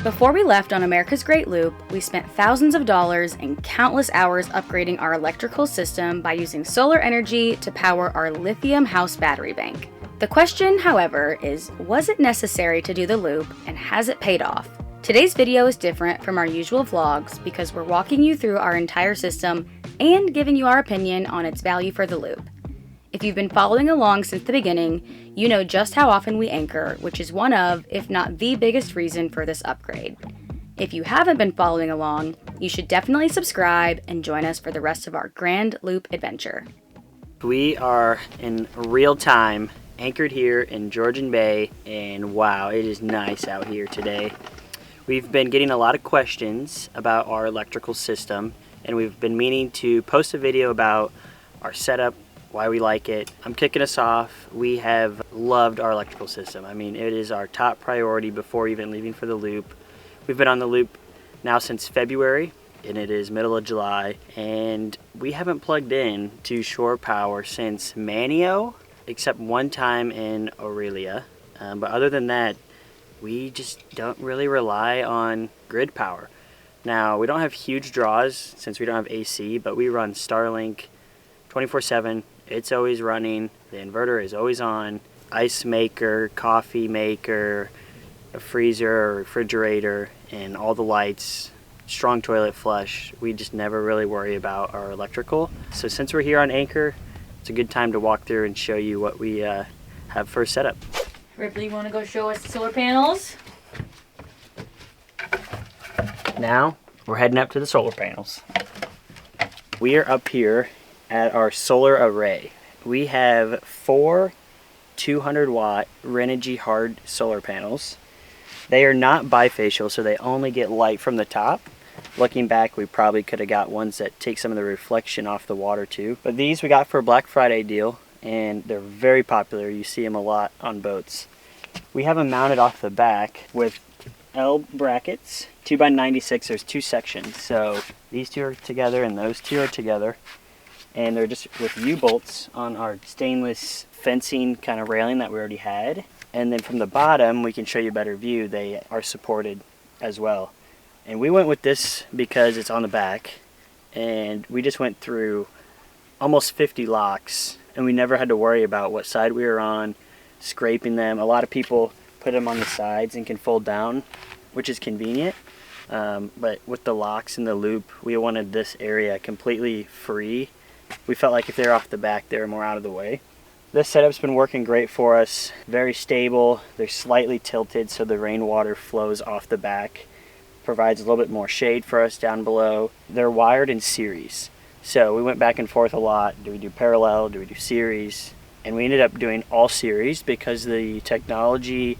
Before we left on America's Great Loop, we spent thousands of dollars and countless hours upgrading our electrical system by using solar energy to power our lithium house battery bank. The question, however, is, was it necessary to do the loop, and has it paid off? Today's video is different from our usual vlogs because we're walking you through our entire system and giving you our opinion on its value for the loop. If you've been following along since the beginning, you know just how often we anchor, which is one of, if not the biggest reason for this upgrade. If you haven't been following along, you should definitely subscribe and join us for the rest of our Grand Loop adventure. We are in real time anchored here in Georgian Bay, and wow, it is nice out here today. We've been getting a lot of questions about our electrical system, and we've been meaning to post a video about our setup, why we like it. I'm kicking us off. We have loved our electrical system. I mean, it is our top priority before even leaving for the loop. We've been on the loop now since February, and it is middle of July, and we haven't plugged in to shore power since Manio, except one time in Aurelia. But other than that, we just don't really rely on grid power. Now, we don't have huge draws since we don't have AC, but we run Starlink 24/7. It's always running. The inverter is always on. Ice maker, coffee maker, a freezer, a refrigerator, and all the lights. Strong toilet flush. We just never really worry about our electrical. So since we're here on Anchor, it's a good time to walk through and show you what we have for setup. Ripley, you want to go show us the solar panels? Now, we're heading up to the solar panels. We are up here at our solar array. We have 4 200-watt Renogy hard solar panels. They are not bifacial, so they only get light from the top. Looking back, we probably could have got ones that take some of the reflection off the water too. But these we got for a Black Friday deal, and they're very popular. You see them a lot on boats. We have them mounted off the back with L brackets, 2x96. There's 2 sections, so these 2 are together and those 2 are together, and they're just with U-bolts on our stainless fencing kind of railing that we already had. And then from the bottom, we can show you a better view, they are supported as well. And we went with this because it's on the back, and we just went through almost 50 locks, and we never had to worry about what side we were on, scraping them. A lot of people put them on the sides and can fold down, which is convenient. But with the locks and the loop, we wanted this area completely free. We felt like if they're off the back, they were more out of the way. This setup's been working great for us. Very stable. They're slightly tilted so the rainwater flows off the back. Provides a little bit more shade for us down below. They're wired in series. So we went back and forth a lot. Do we do parallel? Do we do series? And we ended up doing all series because the technology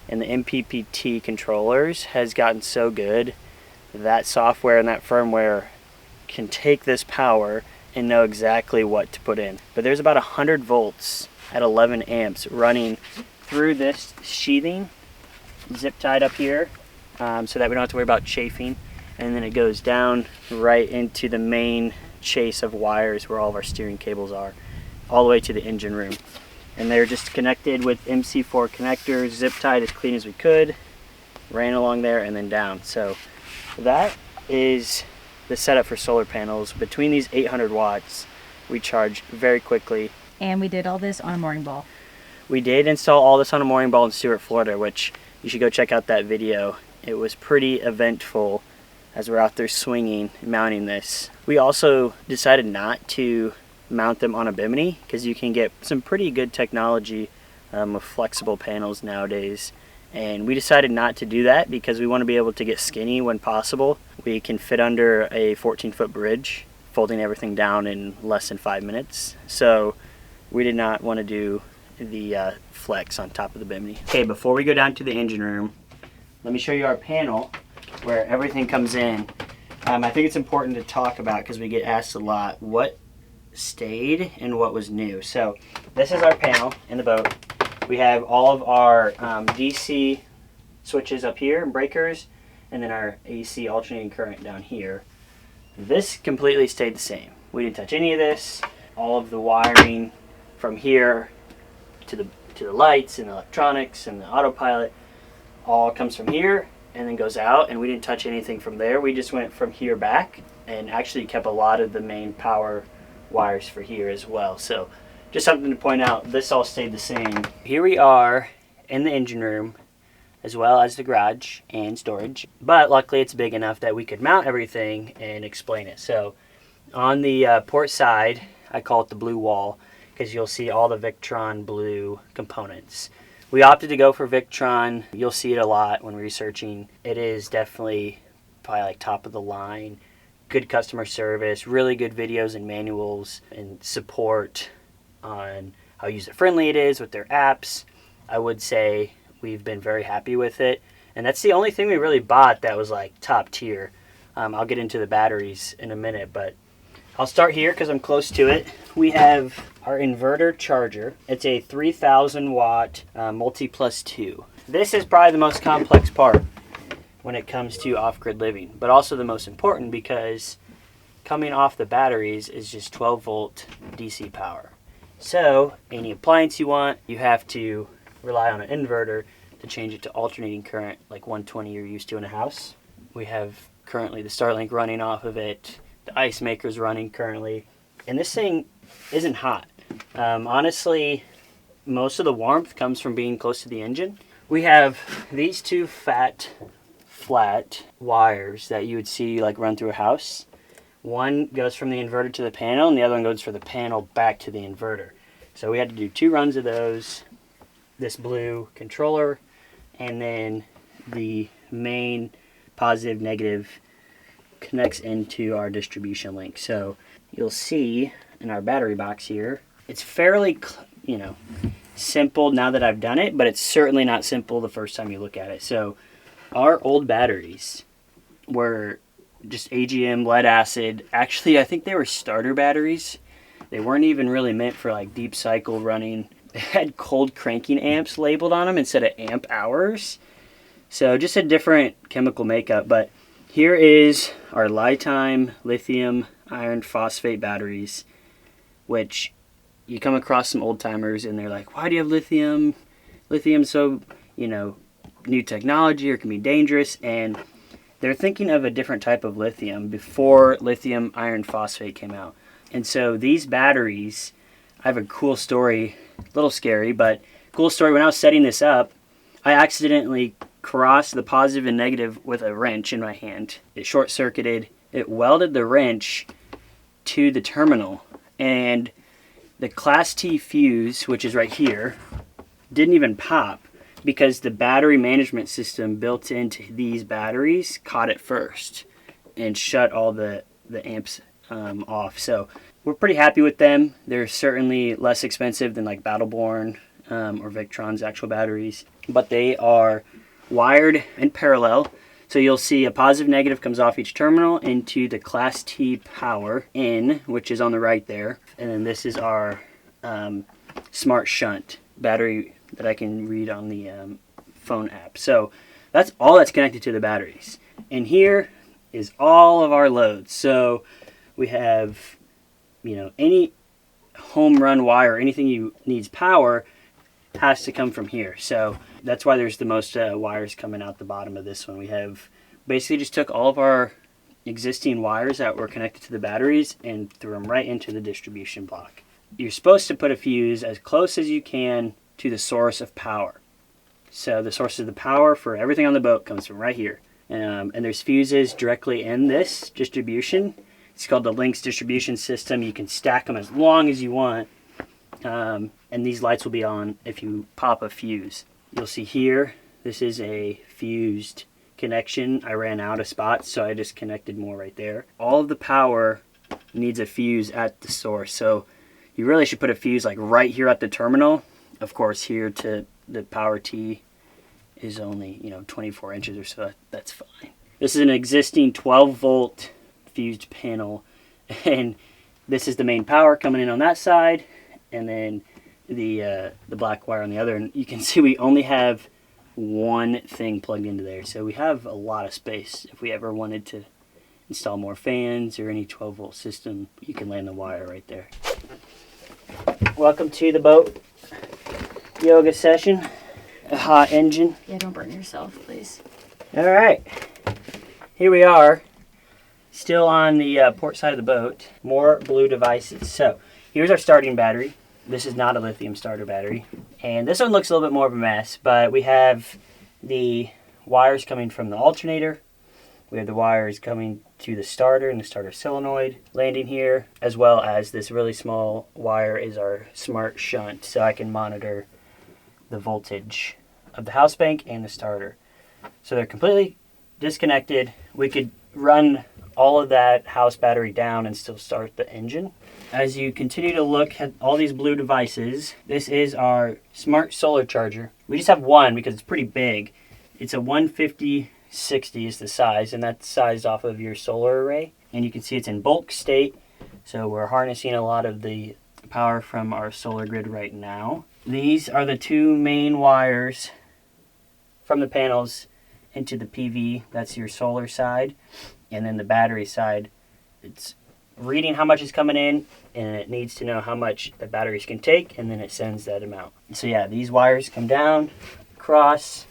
and the MPPT controllers has gotten so good. That software and that firmware can take this power and know exactly what to put in. But there's about 100 volts at 11 amps running through this sheathing, zip tied up here, so that we don't have to worry about chafing. And then it goes down right into the main chase of wires where all of our steering cables are, all the way to the engine room. And they're just connected with MC4 connectors, zip tied as clean as we could, ran along there and then down. So that is the setup for solar panels. Between these 800 watts, we charge very quickly. And we did all this on a mooring ball. We did install all this on a mooring ball in Stuart, Florida, which you should go check out that video. It was pretty eventful as we're out there swinging, mounting this. We also decided not to mount them on a bimini because you can get some pretty good technology with flexible panels nowadays. And we decided not to do that because we want to be able to get skinny when possible. We can fit under a 14-foot bridge, folding everything down in less than 5 minutes. So we did not want to do the flex on top of the bimini. Okay, before we go down to the engine room, let me show you our panel where everything comes in. I think it's important to talk about because we get asked a lot what stayed and what was new. So this is our panel in the boat. We have all of our DC switches up here and breakers, and then our AC alternating current down here. This completely stayed the same. We didn't touch any of this. All of the wiring from here to the lights and the electronics and the autopilot all comes from here and then goes out, and we didn't touch anything from there. We just went from here back and actually kept a lot of the main power wires for here as well. So just something to point out, this all stayed the same. Here we are in the engine room as well as the garage and storage, but luckily it's big enough that we could mount everything and explain it. So on the port side, I call it the blue wall because you'll see all the Victron blue components. We opted to go for Victron. You'll see it a lot when researching. It is definitely probably like top of the line. Good customer service, really good videos and manuals and support on how user-friendly it is with their apps. I would say we've been very happy with it. And that's the only thing we really bought that was like top tier. I'll get into the batteries in a minute, but I'll start here because I'm close to it. We have our inverter charger. It's a 3,000 watt multi plus 2. This is probably the most complex part when it comes to off-grid living, but also the most important because coming off the batteries is just 12 volt DC power. So any appliance you want, you have to rely on an inverter to change it to alternating current like 120 you're used to in a house. We have currently the Starlink running off of it. The ice maker's running currently, and this thing isn't hot. Honestly, most of the warmth comes from being close to the engine. We have these two flat wires that you would see like run through a house. One goes from the inverter to the panel, and the other one goes from the panel back to the inverter. So we had to do 2 runs of those. This blue controller, and then the main positive negative connects into our distribution link. So you'll see in our battery box here, it's fairly, simple now that I've done it, but it's certainly not simple the first time you look at it. So our old batteries were just AGM lead acid. Actually, I think they were starter batteries. They weren't even really meant for like deep cycle running. They had cold cranking amps labeled on them instead of amp hours. So just a different chemical makeup, but here is our Lifetime lithium iron phosphate batteries, which you come across some old timers and they're like, why do you have lithium? Lithium's so, new technology or can be dangerous. And they're thinking of a different type of lithium before lithium iron phosphate came out. And so these batteries, I have a cool story, a little scary, but cool story. When I was setting this up, I accidentally crossed the positive and negative with a wrench in my hand. It short-circuited. It welded the wrench to the terminal, and the Class T fuse, which is right here, didn't even pop because the battery management system built into these batteries caught it first and shut all the amps off. So we're pretty happy with them. They're certainly less expensive than like Battleborn or Victron's actual batteries, but they are wired in parallel. So you'll see a positive negative comes off each terminal into the Class T power in, which is on the right there. And then this is our smart shunt battery that I can read on the phone app. So that's all that's connected to the batteries. And here is all of our loads. So we have, any home run wire, anything you needs power has to come from here. So that's why there's the most wires coming out the bottom of this one. We have basically just took all of our existing wires that were connected to the batteries and threw them right into the distribution block. You're supposed to put a fuse as close as you can to the source of power. So the source of the power for everything on the boat comes from right here. And there's fuses directly in this distribution. It's called the Lynx distribution system. You can stack them as long as you want. And these lights will be on if you pop a fuse. You'll see here, this is a fused connection. I ran out of spots, so I just connected more right there. All of the power needs a fuse at the source. So you really should put a fuse like right here at the terminal. Of course, here to the power T is only, 24 inches or so. That's fine. This is an existing 12 volt fused panel, and this is the main power coming in on that side, and then the black wire on the other. And you can see we only have one thing plugged into there, so we have a lot of space. If we ever wanted to install more fans or any 12 volt system, you can land the wire right there. Welcome to the boat yoga session. A hot engine. Yeah, don't burn yourself, please. All right, here we are, still on the port side of the boat. More blue devices. So here's our starting battery. This is not a lithium starter battery. And this one looks a little bit more of a mess, but we have the wires coming from the alternator. We have the wires coming to the starter and the starter solenoid landing here, as well as this really small wire is our smart shunt, so I can monitor the voltage of the house bank and the starter. So they're completely disconnected. We could run all of that house battery down and still start the engine. As you continue to look at all these blue devices, this is our smart solar charger. We just have one because it's pretty big. It's a 150/60 is the size, and that's sized off of your solar array. And you can see it's in bulk state, so we're harnessing a lot of the power from our solar grid right now. These are the two main wires from the panels into the PV. That's your solar side. And then the battery side, it's reading how much is coming in, and it needs to know how much the batteries can take, and then it sends that amount. So yeah, these wires come down, across,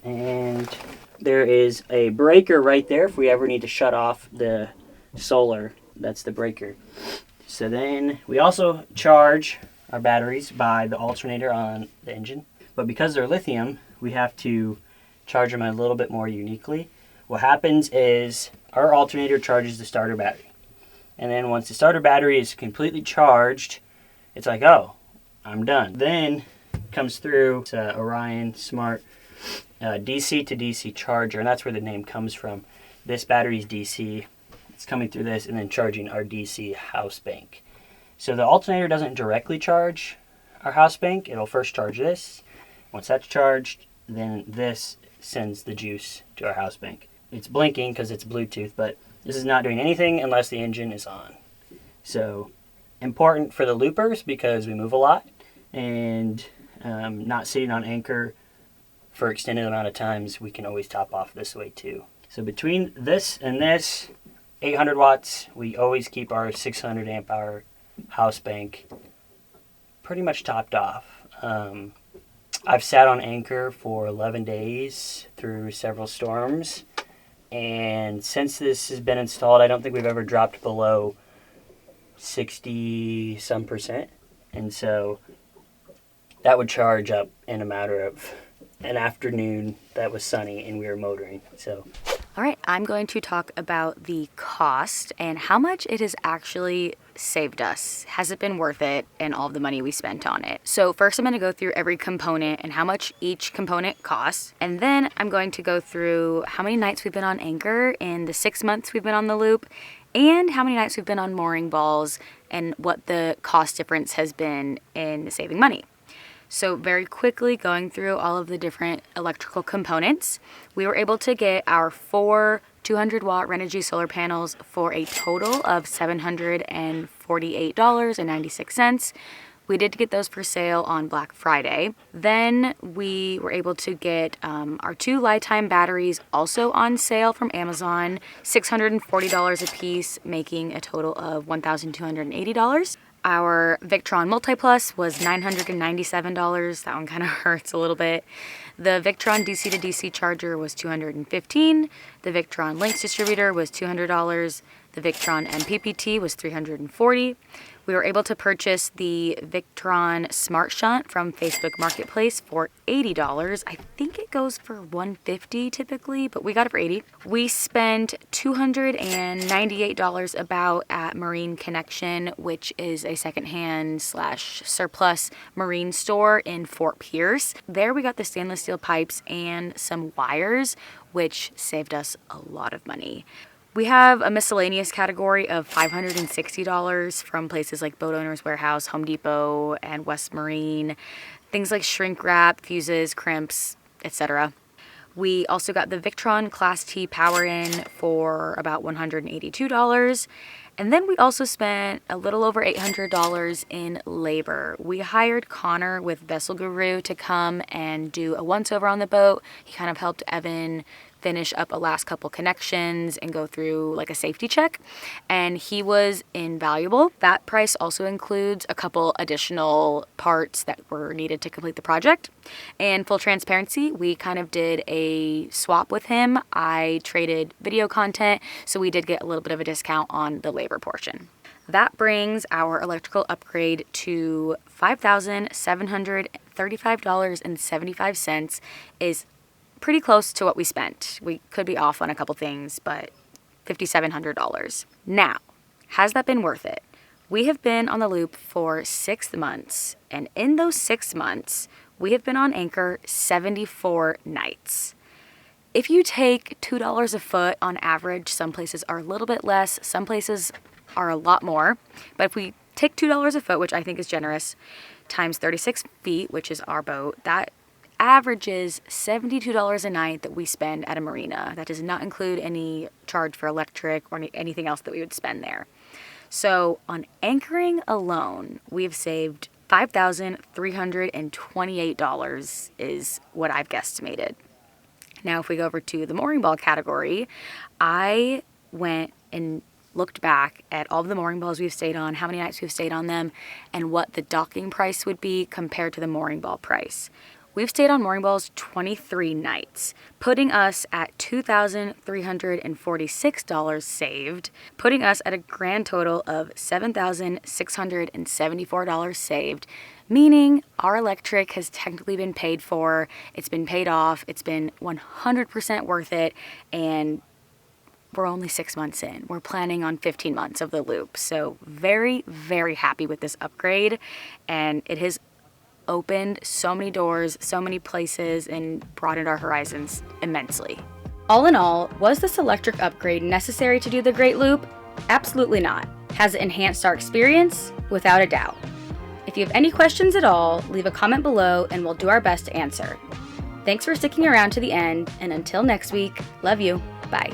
and there is a breaker right there if we ever need to shut off the solar. That's the breaker. So then we also charge our batteries by the alternator on the engine. But because they're lithium, we have to charge them a little bit more uniquely. What happens is our alternator charges the starter battery. And then once the starter battery is completely charged, it's like, oh, I'm done. Then comes through it's a Orion Smart DC to DC charger, and that's where the name comes from. This battery's DC. It's coming through this and then charging our DC house bank. So the alternator doesn't directly charge our house bank. It'll first charge this. Once that's charged, then this sends the juice to our house bank. It's blinking because it's Bluetooth, but this is not doing anything unless the engine is on. So important for the loopers because we move a lot, and not sitting on anchor for extended amount of times, we can always top off this way too. So between this and this, 800 watts, we always keep our 600 amp hour house bank pretty much topped off. I've sat on anchor for 11 days through several storms, and since this has been installed, I don't think we've ever dropped below 60 some percent, and so that would charge up in a matter of an afternoon that was sunny and we were motoring. So All right, I'm going to talk about the cost and how much it has actually saved us. Has it been worth it, and all of the money we spent on it? So first I'm going to go through every component and how much each component costs. And then I'm going to go through how many nights we've been on anchor in the 6 months we've been on the loop, and how many nights we've been on mooring balls, and what the cost difference has been in saving money. So very quickly going through all of the different electrical components, we were able to get our 4 200-watt Renogy solar panels for a total of $748.96. We did get those for sale on Black Friday. Then we were able to get our 2 lifetime batteries also on sale from Amazon, $640 a piece, making a total of $1,280. Our Victron Multiplus was $997. That one kind of hurts a little bit. The Victron DC to DC charger was $215. The Victron Lynx distributor was $200. The Victron MPPT was $340. We were able to purchase the Victron Smart Shunt from Facebook Marketplace for $80. I think it goes for $150 typically, but we got it for $80. We spent $298 about at Marine Connection, which is a secondhand / surplus marine store in Fort Pierce. There we got the stainless steel pipes and some wires, which saved us a lot of money. We have a miscellaneous category of $560 from places like Boat Owners Warehouse, Home Depot, and West Marine. Things like shrink wrap, fuses, crimps, etc. We also got the Victron Class T Power In for about $182. And then we also spent a little over $800 in labor. We hired Connor with Vessel Guru to come and do a once-over on the boat. He kind of helped Evan finish up a last couple connections and go through like a safety check, and he was invaluable. That price also includes a couple additional parts that were needed to complete the project. And full transparency, we kind of did a swap with him. I traded video content, so we did get a little bit of a discount on the labor portion. That brings our electrical upgrade to $5,735.75, is pretty close to what we spent. We could be off on a couple things, but $5,700. Now, has that been worth it? We have been on the loop for 6 months, and in those 6 months, we have been on anchor 74 nights. If you take $2 a foot on average, some places are a little bit less, some places are a lot more. But if we take $2 a foot, which I think is generous, times 36 feet, which is our boat, that averages $72 a night that we spend at a marina. That does not include any charge for electric or anything else that we would spend there. So on anchoring alone, we've saved $5,328 is what I've guesstimated. Now, if we go over to the mooring ball category, I went and looked back at all of the mooring balls we've stayed on, how many nights we've stayed on them, and what the docking price would be compared to the mooring ball price. We've stayed on mooring balls 23 nights, putting us at $2,346 saved, putting us at a grand total of $7,674 saved, meaning our electric has technically been paid for, it's been paid off, it's been 100% worth it, and we're only 6 months in. We're planning on 15 months of the loop. So very, very happy with this upgrade. And it has opened so many doors, so many places, and broadened our horizons immensely. All in all, was this electric upgrade necessary to do the Great Loop? Absolutely not. Has it enhanced our experience? Without a doubt. If you have any questions at all, leave a comment below and we'll do our best to answer. Thanks for sticking around to the end, and until next week, love you. Bye.